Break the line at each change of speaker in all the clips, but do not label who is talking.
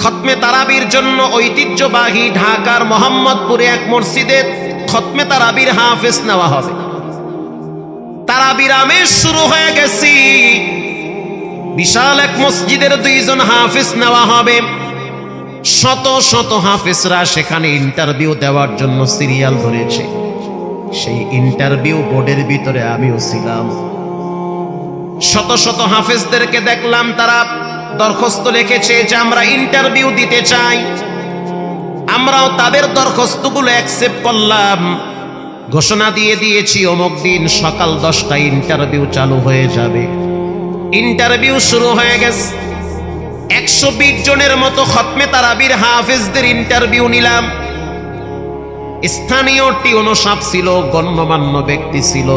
খতমে তারাবির জন্য ঐতিহ্যবাহী ঢাকার মোহাম্মদপুরে এক মসজিদে খতমে তারাবির হাফেজ নেওয়া হবে। তারাবির আমেজ শুরু হয়ে গেছি, বিশাল এক মসজিদের 2 জন হাফেজ নেওয়া হবে। শত শত হাফেজরা সেখানে ইন্টারভিউ দেওয়ার জন্য সিরিয়াল ধরেছে। সেই ইন্টারভিউ বোর্ডের ভিতরে আমিও ছিলাম। শত শত হাফেজদেরকে দেখলাম তারা দরখাস্ত লিখেছে যে আমরা ইন্টারভিউ দিতে চাই। আমরাও তাদের দরখাস্তগুলো অ্যাকসেপ্ট করলাম। ঘোষণা দিয়ে দিয়েছি অমুক দিন সকাল 10টায় ইন্টারভিউ চালু হয়ে যাবে। ইন্টারভিউ শুরু হয়ে গেছে। 120 জনের মতো খতমে তারাবির হাফেজদের ইন্টারভিউ নিলাম। স্থানীয় টিউনো সাহেব ছিল, গণ্যমান্য ব্যক্তি ছিল,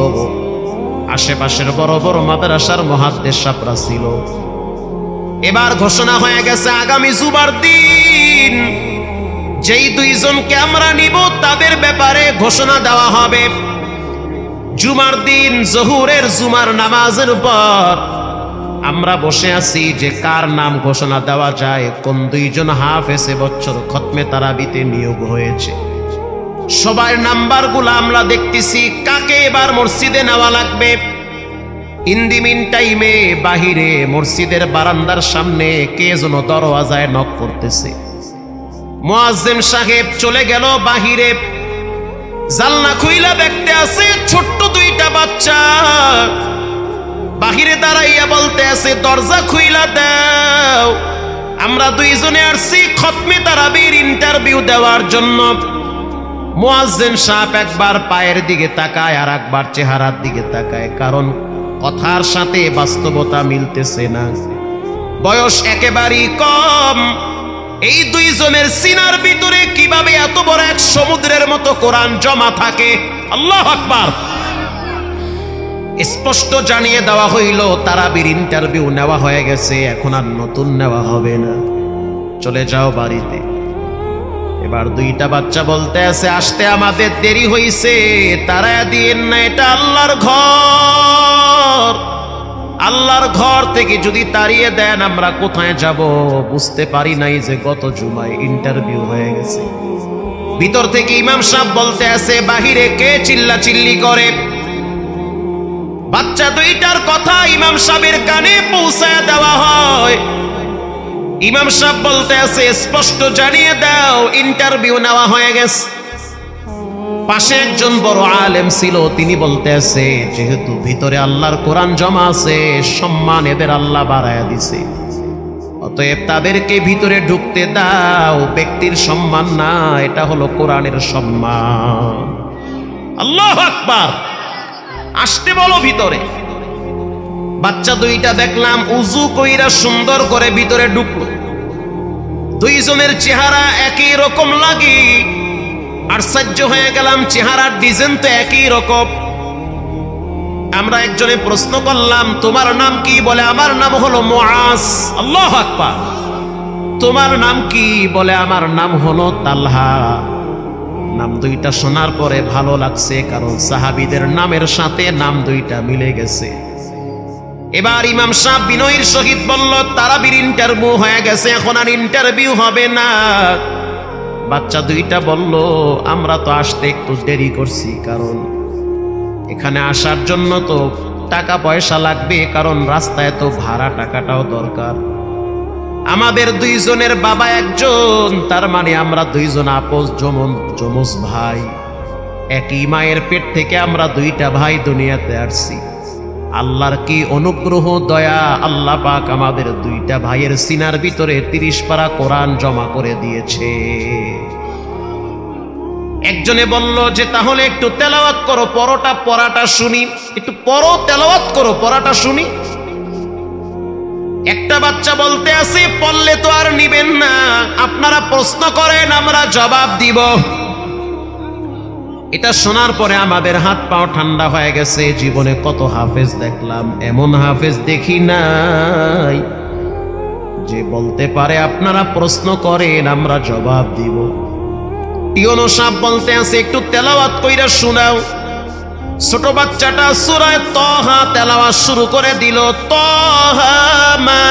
আশেপাশের বড় বড় মাদ্রাসার মুহাদ্দিস সাহেবরা ছিল। এবার ঘোষণা হয়ে গেছে আগামী জুমার দিন যেই 2 জনকে আমরা নিব তাদের ব্যাপারে ঘোষণা দেওয়া হবে। জুমার দিন জোহরের জুমার নামাজের পর আমরা বসে আছি যে কার নাম ঘোষণা দেওয়া যায়, কোন 2 জন হাফেজ এবছর খতমে তারাবিতে নিয়োগ হয়েছে। সবার নাম্বারগুলো আমরা দেখতেছি, কাকে এবার মসজিদে নেওয়া লাগবে। ইন দি মিন টাইমে বাহিরে মসজিদের বারান্দার সামনে কে যেন দরওয়াজায় নক করতেছে। মুয়াজ্জিন সাহেব চলে গেল বাহিরে, জানলা খুইলা দেখতে আছে ছোট্ট 2টা বাচ্চা বাহিরে দাঁড়াইয়া বলতে আছে দরজা খুইলা দাও, আমরা 2 জনে আসছি খতমে তারাবির ইন্টারভিউ দেওয়ার জন্য। মুয়াজ্জিন সাহেব একবার পায়ের দিকে তাকায় আর একবার চেহারার দিকে তাকায়, কারণ কথার সাথে বাস্তবতা মিলতেছে না। বয়স একেবারেই কম। এই 2 জনের সিনার ভিতরে কিভাবে এত বড় এক সমুদ্রের মতো কোরআন জমা থাকে! আল্লাহু আকবার। স্পষ্ট জানিয়ে দেওয়া হইল তারাবির ইন্টারভিউ নেওয়া হয়ে গেছে, এখন আর নতুন নেওয়া হবে না, চলে যাও বাড়িতে। এবার 2টা বাচ্চা বলতে আছে আসতে আমাদের দেরি হইছে, তারা দিন না, এটা আল্লাহর ঘর। আল্লাহর ঘর থেকে যদি তাড়িয়ে দেন আমরা কোথায় যাব? বুঝতে পারি নাই যে গত জুমায় ইন্টারভিউ হয়ে গেছে। ভিতর থেকে ইমাম সাহেব বলতে আছে বাহিরে কে চিল্লাচিল্লি করে। বাচ্চা 2টার কথা ইমাম সাহেবের কানে পৌঁছায় দেওয়া হয়। ইমাম সাহেব বলতে আছে স্পষ্ট জানিয়ে দাও ইন্টারভিউ নেওয়া হয়ে গেছে। পাশে একজন বড় আলেম ছিল, তিনি বলতে আছে যেহেতু ভিতরে আল্লাহর কোরআন জমা আছে, সম্মান এদের আল্লাহ বাড়ায়া দিছে, অতএব তাদেরকে ভিতরে ঢুকতে দাও। ব্যক্তির সম্মান না, এটা হলো কোরআনের সম্মান। আল্লাহু আকবার। আসতে বলো ভিতরে। বাচ্চা 2টা দেখলাম উযু কইরা সুন্দর করে ভিতরে ঢুকলো। 2 জনের চেহারা একই রকম লাগে। আশ্চর্য হয়ে গেলাম, চেহারার ডিজাইন তো একই রকম। আমরা একজনে প্রশ্ন করলাম তোমার নাম কি? বলে আমার নাম হলো মুআজ। আল্লাহু আকবার। তোমার নাম কি? বলে আমার নাম হলো তালহা। নাম 2টা শোনার পরে ভালো লাগছে, কারণ সাহাবীদের নামের সাথে নাম 2টা মিলে গেছে। এবার ইমাম সাহেব বিনয়ের সহিত বলল তারাবির ইন্টারভিউ হয়ে গেছে, এখন আর ইন্টারভিউ হবে না। বাচ্চা 2টা বলল আমরা তো আসতে একটু দেরি করছি, কারণ এখানে আসার জন্য তো টাকা পয়সা লাগবে, কারণ রাস্তায় তো ভাড়া টাকাটাও দরকার। আমাদের 2 জনের বাবা একজন, তার মানে আমরা 2 জন আপস যমজ ভাই। একই মায়ের পেট থেকে আমরা 2টা ভাই দুনিয়াতে আসছি। আল্লাহর কি অনুগ্রহ দয়া, আল্লাহ পাক আমাদের 2টা ভাইয়ের সিনার ভিতরে 30 পারা কোরআন জমা করে দিয়েছে। একজনে বলল যে তাহলে একটু তেলাওয়াত করো, পড়াটা শুনি, একটু পড়ো, তেলাওয়াত করো, পড়াটা শুনি। একটা বাচ্চা বলতে আছে পড়লে তো আর নিবেন না, আপনারা প্রশ্ন করেন আমরা জবাব দিব। এটা শোনার পরে আমাদের হাত পাও ঠান্ডা হয়ে গেছে। জীবনে কত হাফেজ দেখলাম, এমন হাফেজ দেখি নাই যে বলতে পারে আপনারা প্রশ্ন করেন আমরা জবাব দিব। টিউনো সাহেব বলতে আছে একটু তেলাওয়াত কইরা শোনাও। ছোট বাচ্চাটা সূরা তাহা তেলাওয়াত শুরু করে দিল। তাহা মা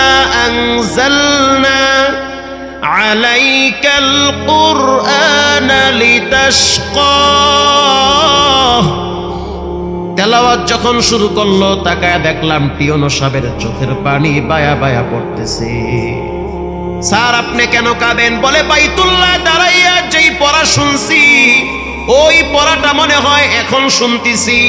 আনজালনা আলাইকাল কুরআন লিতাশকা। তেলাওয়াত যখন শুরু করলো তাকায় দেখলাম টিয়নো সাহেবের চোখের পানি বায়া বায়া পড়তেছে। স্যার আপনি কেন কাঁদেন? বলে বাইতুল্লাহ দাঁড়াইয়া যেই পড়া শুনছি ওই পড়াটা মনে হয় এখন শুনতেছি।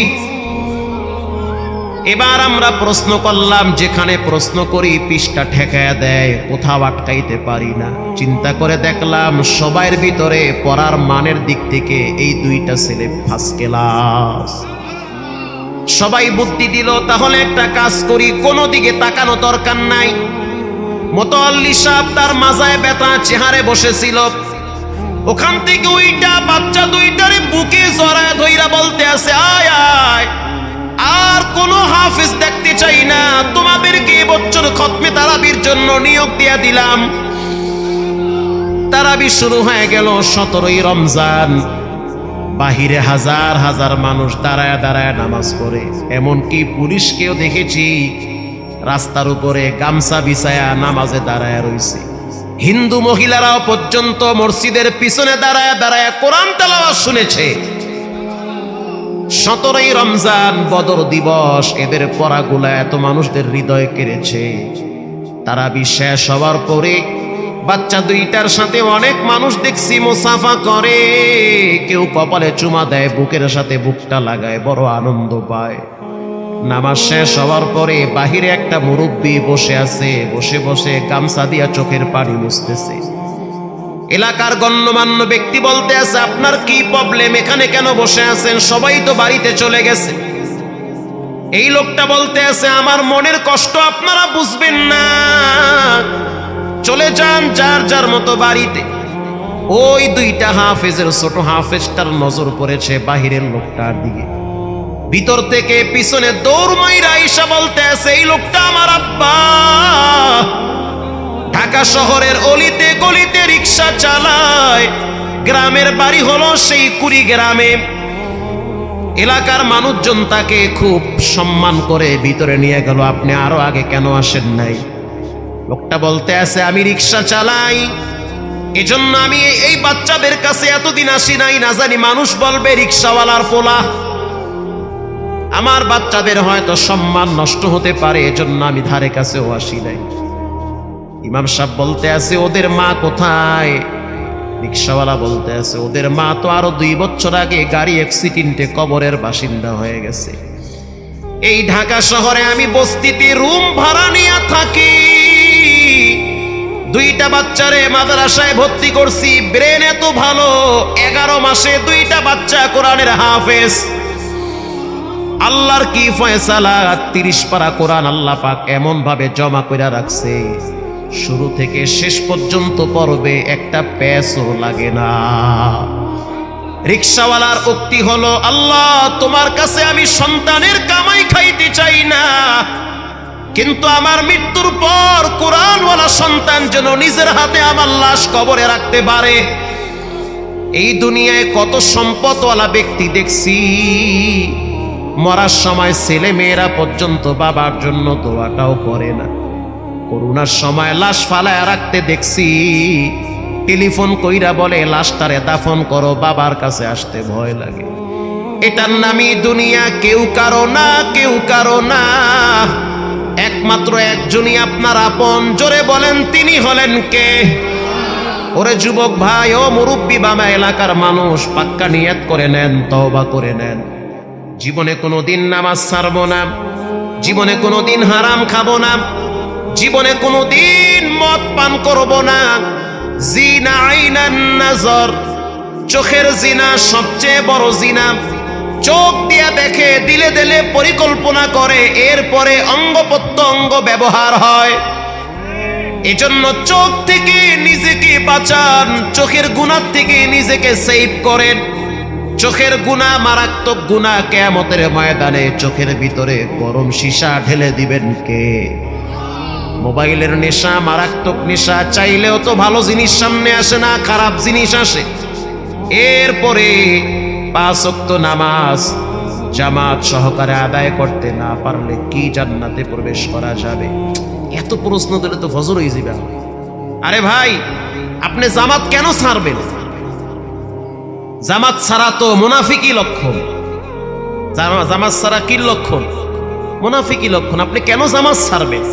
এবার আমরা প্রশ্ন করলাম, যেখানে প্রশ্ন করি পৃষ্ঠা ঠেকায়া দেয়, কোথাও আটকাইতে পারি না। চিন্তা করে দেখলাম সবার ভিতরে পড়ার মানের দিক থেকে এই দুইটা ছেলে ফার্স্ট ক্লাস। সবাই বুদ্ধি দিল, তাহলে একটা কাজ করি, কোনো দিকে তাকানো দরকার নাই। মোতাল্লি সাহেব তার মাজায় ব্যথা চেহারে বসেছিল, ওখান থেকে ওইটা বাচ্চা দুইটারে বুকে জড়ায় ধইরা বলতে আছে, আয় আয়, আর কোন হাফেজ দেখতে চাই না, তোমাদেরকে এবছর খতমে তারাবির জন্য নিয়োগ দিয়া দিলাম। তারাবি শুরু হয়ে গেল 17ই রমজান। বাহিরে হাজার হাজার মানুষ দাঁড়ায় দাঁড়ায় নামাজ পড়ে, এমনকি পুলিশকেও দেখেছি রাস্তার উপরে গামছা বিছায়া নামাজে দাঁড়ায় রইছে। হিন্দু মহিলারাও পর্যন্ত মসজিদের পিছনে দাঁড়ায় দাঁড়ায় কোরআন তেলাওয়াত শুনেছে। 17ই রমজান বদর দিবস, এদের পড়াগুলা এত মানুষদের হৃদয় কেড়েছে। তারাবি শেষ হওয়ার পরে বাচ্চা দুইটার সাথে অনেক মানুষ দেখছি মুসাফা করে, কেউ কপালে চুমা দেয়, বুকের সাথে বুকটা লাগায়, বড় আনন্দ পায়। নামাজ শেষ হওয়ার পরে বাহিরে একটা মুরব্বী বসে আছে, বসে বসে গামছা দিয়া চোখের পানি মুছতেছে। এলাকার গণ্যমান্য ব্যক্তি বলতে আছে, আপনার কি প্রবলেম, এখানে কেন বসে আছেন? সবাই তো বাড়িতে চলে গেছে। এই লোকটা বলতে আছে, আমার মনের কষ্ট আপনারা বুঝবেন না, চলে যান যার যার মতো বাড়িতে। ওই দুইটা হাফেজের ছোট হাফেজটার নজর পড়েছে বাহিরের লোকটার দিকে। ভিতর থেকে পিছনে দৌড় মাইরা আইসা বলতে আছে, এই লোকটা আমার আব্বা। ঢাকা শহরের অলিতে গলিতে রিক্সা চালায়, গ্রামের বাড়ি হলো সেই কুড়িগ্রামে। এলাকার মানুষজন তাকে খুব সম্মান করে ভিতরে নিয়ে গেল। আপনি আরো আগে কেন আসেন নাই? লোকটা বলতে আছে, আমি রিক্সা চালাই, এজন্য আমি এই বাচ্চাদের কাছে এতদিন আসি নাই, না জানি মানুষ বলবে রিক্সাওয়ালার পোলা। আমার বাচ্চাদের হয়তো সম্মান নষ্ট হতে পারে, এজন্য আমি ধারে কাছেও আসি নাই। ইমাম সাহেব বলতে আছে, ওদের মা কোথায়? রিক্সাওয়ালা বলতে আছে, ওদের মা তো আরো 2 বছর আগে গাড়ি অ্যাক্সিডেন্টে কবরের বাসিন্দা হয়ে গেছে। এই ঢাকা শহরে আমি বস্তিতে রুম ভাড়া নিয়ে থাকি, 2টা বাচ্চারে মাদ্রাসায় ভর্তি করছি, ব্রেন এত ভালো, 11 মাসে 2টা বাচ্চা কোরআনের হাফেজ। আল্লাহর কি ফয়সালা, 30 পারা কোরআন আল্লাহ পাক এমন ভাবে জমা করে রাখছে, শুরু থেকে শেষ পর্যন্ত পড়বে, একটা পেছও লাগে না। রিক্সাওয়ালার উক্তি হলো, আল্লাহ তোমার কাছে আমি সন্তানের কামাই খাইতে চাই না, কিন্তু আমার মৃত্যুর পর কোরআনওয়ালা সন্তান যেন নিজের হাতে আমার লাশ কবরে রাখতে পারে। এই দুনিয়ায় কত সম্পদওয়ালা ব্যক্তি দেখছি, মরার সময় ছেলে মেয়েরা পর্যন্ত বাবার জন্য দোয়াটাও করে না। করোনার সময় লাশ ফালায় রাখতে দেখছি, টেলিফোন কইরা বলে লাশটারে দাফন করো, বাবার কাছে আসতে ভয় লাগে। এটার নামই দুনিয়া, কেউ কারো না, কেউ কারো না, একমাত্র একজনই আপনার আপন। জোরে বলেন, তিনি হলেন কে? ওরে যুবক ভাই, ও মুরব্বী বাবা, এলাকার মানুষ, পাক্কা নিয়ত করে নেন, তওবা করে নেন, জীবনে কোনোদিন নামাজ ছাড়বো না, জীবনে কোনোদিন হারাম খাবো না, জীবনে কোনোদিন মদ পান করব না। জিনা আইনান নাজর, চোখের জিনা সবচেয়ে বড় জিনা। চোখ দিয়া দেখে, দিলে দিলে পরিকল্পনা করে, এরপরে অঙ্গ প্রত্যঙ্গ ব্যবহার হয়। এজন্য চোখ থেকে নিজেকে বাঁচান, চোখের গুনাহ থেকে নিজেকে সেভ করেন। চোখের গুনাহ মারাত্মক গুনাহ, কিয়ামতের ময়দানে চোখের ভিতরে গরম সীসা ঢেলে দিবেন কে? মোবাইলের নেশা মারাত্মক নেশা, চাইলেও তো ভালো জিনিস সামনে আসে না, খারাপ জিনিস আসে। এরপরে 5 ওয়াক্ত নামাজ জামাত সহকারে আদায় করতে না পারলে কি জান্নাতে প্রবেশ করা যাবে? এত প্রশ্ন দিলে তো ফজর হয়ে যাবে। আরে ভাই, আপনি জামাত কেন ছাড়বেন? জামাত ছাড়া তো মুনাফিকি লক্ষণ। জামাত ছাড়া কি লক্ষণ? মুনাফিকি লক্ষণ। আপনি কেন জামাত ছাড়বেন?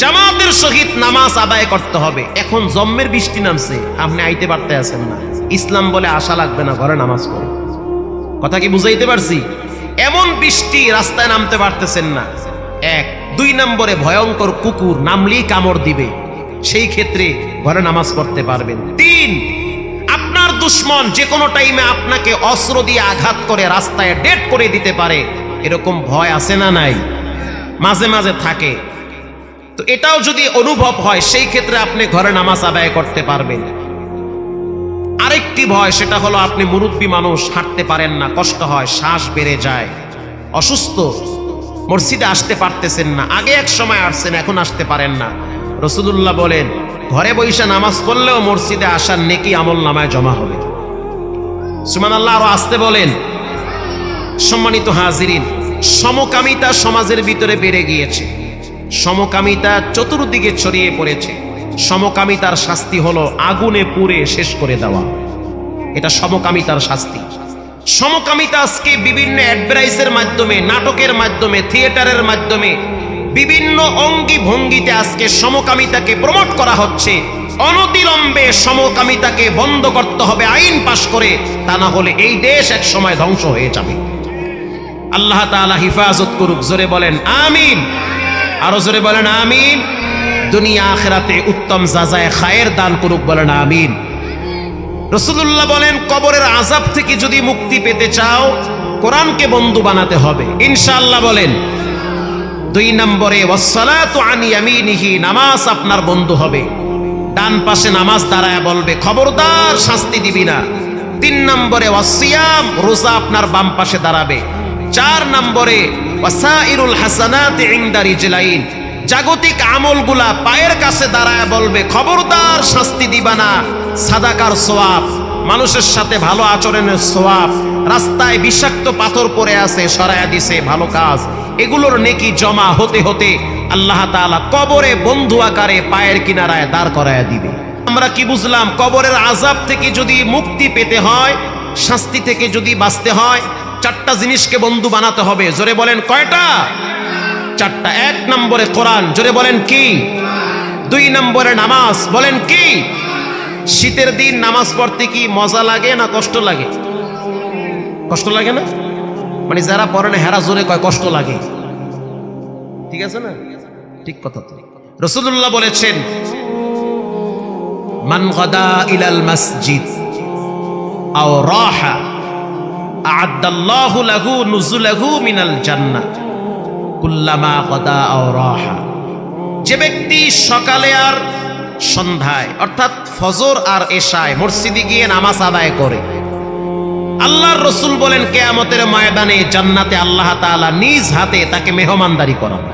জামাতের সহিত নামাজ আদায় করতে হবে। এখন জম্মের বৃষ্টি নামছে, আপনি আইতে পারতে আছেন না, ইসলাম বলে আশা লাগবে না, ঘরে নামাজ পড়ো। কথা কি বুঝাইতে পারছি? এমন বৃষ্টি, রাস্তায় নামতে পারতেছেন না। এক। দুই নম্বরে ভয়ঙ্কর কুকুর, নামলেই কামড় দিবে, সেই ক্ষেত্রে ঘরে নামাজ পড়তে পারবেন। তিন, আপনার দুশ্মন যে কোনো টাইমে আপনাকে অস্ত্র দিয়ে আঘাত করে রাস্তায় ডেড করে দিতে পারে, এরকম ভয় আছে না নাই? মাঝে মাঝে থাকে। তো এটাও যদি অনুভব হয়, সেই ক্ষেত্রে আপনি ঘরে নামাজ আদায় করতে পারবেন। আরেকটি ভয়, সেটা হলো আপনি মুরব্বী মানুষ, হাঁটতে পারেন না, কষ্ট হয়, শ্বাস বেড়ে যায়, অসুস্থ, মসজিদে আসতে পারতেছেন না। আগে এক সময় আসছেন, এখন আসতে পারেন না। রাসূলুল্লাহ বলেন, ঘরে বসে নামাজ পড়লেও মসজিদে আসার নেকি আমল নামায় জমা হবে। সুবহানাল্লাহ। আরো আসতে বলেন। সম্মানিত হাজিরিন, সমকামিতা সমাজের ভিতরে বেড়ে গিয়েছে। সমকামিতা চতুর্দিকে ছড়িয়ে পড়েছে। সমকামিতার শাস্তি হলো আগুনে পুড়ে শেষ করে দেওয়া। এটা সমকামিতার শাস্তি। সমকামিতা আজকে বিভিন্ন অ্যাডভার্টাইজের মাধ্যমে, নাটকের মাধ্যমে, থিয়েটারের মাধ্যমে, বিভিন্ন অঙ্গি ভঙ্গিতে আজকে সমকামিতাকে প্রমোট করা হচ্ছে। অনতিবিলম্বে সমকামিতাকে বন্ধ করতে হবে আইন পাশ করে, তা না হলে এই দেশ এক সময় ধ্বংস হয়ে যাবে। আল্লাহ তাআলা হিফাজত করুক। জোরে বলেন আমিন। আরো জোরে বলেন আমিন। দুনিয়া আখিরাতে উত্তম জাযায়ে খায়ের দান করুক, বলেন আমিন। রাসূলুল্লাহ বলেন, কবরের আযাব থেকে যদি মুক্তি পেতে চাও, কোরআনকে বন্ধু বানাতে হবে ইনশাআল্লাহ। বলেন। দুই নম্বরে ওয়াসসালাতু আন ইয়ামিনিহি, নামাজ আপনার বন্ধু হবে। ডান পাশে নামাজ দাঁড়ায় বলবে, খবরদার শাস্তি দিবি না। তিন নম্বরে ওয়াসিয়াম, রোজা আপনার বাম পাশে দাঁড়াবে। চার নম্বরে ওয়াসাইরুল হাসানাতি ইনদা রিজলাইন, জাগতিক আমলগুলা পায়ের কাছে দাঁড়ায় বলবে, খবরদার শাস্তি দিবা না। সাদাকার সওয়াব, মানুষের সাথে ভালো আচরণের সওয়াব, রাস্তায় বিষাক্ত পাথর পড়ে আছে, সরায়া দিছে, ভালো কাজ, এগুলোর নেকি জমা হতে হতে আল্লাহ তাআলা কবরে বন্ধু আকারে পায়ের কিনারায় দাঁড় করায়া দিবে। আমরা কি বুঝলাম? কবরের আযাব থেকে যদি মুক্তি পেতে হয়, শাস্তি থেকে যদি বাঁচতে হয়, চারটা জিনিসকে বন্ধু বানাতে হবে। জোরে বলেন কয়টা? চারটা। এক নম্বরে কোরআন, জোরে বলেন কি? দুই নম্বরে নামাজ, বলেন কি? শীতের দিন নামাজ পড়তে কি মজা লাগে না কষ্ট লাগে? কষ্ট লাগে না? মানে যারা পড়েন হেরা জোরে কয় কষ্ট লাগে। ঠিক আছে না? ঠিক কথা তো। রাসূলুল্লাহ বলেছেন, মান গাদা ইলাল মসজিদ আও রাহা আ'আদাল্লাহু লাহু নুজুলাহু মিনাল জান্নাহ কুল্লামা গাদা আও রাহা। যে ব্যক্তি সকালে আর সন্ধ্যায়, অর্থাৎ ফজর আর এশায় মসজিদে গিয়ে নামাজ আদায় করে, আল্লাহর রাসূল বলেন, কিয়ামতের ময়দানে জান্নাতে আল্লাহ তাআলা নিজ হাতে তাকে মেহমানদারি করাবে।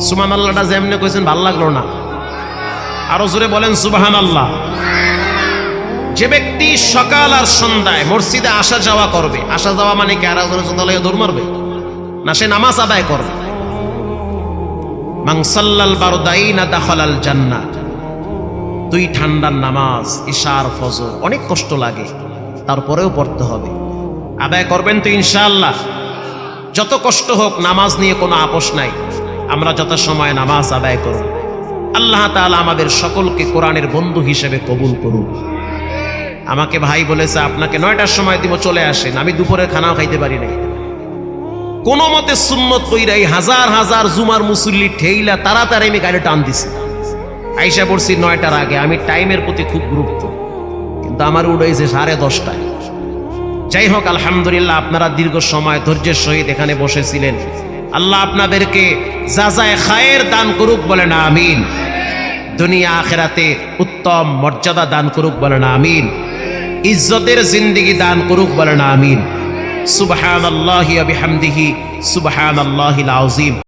সুবহানাল্লাহটা যেমনে কইছেন ভাল লাগলো না? আরো জোরে বলেন সুবহানাল্লাহ। যে ব্যক্তি সকাল আর সন্ধ্যায় মসজিদে আসা যাওয়া করবে, আসা যাওয়া মানে কি আর জোরে সন্ধ্যায় দৌড় মারবে না, সে নামাজ আদায় করবে। মান সাল্লাল বারদাইনা দাখালাল জান্নাহ। দুই ঠান্ডার নামাজ, ইশা আর ফজর, অনেক কষ্ট লাগে, তারপরেও পড়তে হবে। আদায় করবেন তো ইনশাআল্লাহ? যত কষ্ট হোক, নামাজ নিয়ে কোনো আপোষ নাই। আমরা যত সময় নামাজ আদায় করব। আল্লাহ তাআলা আমাদের সকলকে কোরআনের বন্ধু হিসেবে কবুল করুন। আমাকে ভাই বলেছে, আপনাকে 9টার সময় দিব, চলে আসেন। আমি দুপুরের খানাও খাইতে পারি নাই। কোন মতে সুন্নত কইরাই হাজার হাজার জুমার মুসল্লি ঠেইলা তাড়াতাড়ি আমি গাড়ি টান দিছি, আইসা পড়ছি 9টার আগে। আমি টাইমের প্রতি খুব গুরুত্ব, কিন্তু আমার উড়াইছে 10:30টায়। যাই হোক, আলহামদুলিল্লাহ, আপনারা দীর্ঘ সময় ধৈর্যের সহিত এখানে বসেছিলেন। আল্লাহ আপনাদেরকে জাযায়ে খায়ের দান করুক, বলেন আমিন। দুনিয়া আখিরাতে উত্তম মর্যাদা দান করুক, বলেন আমিন। ইজ্জতের জিন্দেগি দান করুক, বলেন আমিন। সুবহানাল্লাহি ওয়া বিহামদিহি, সুবহানাল্লাহিল আযীম।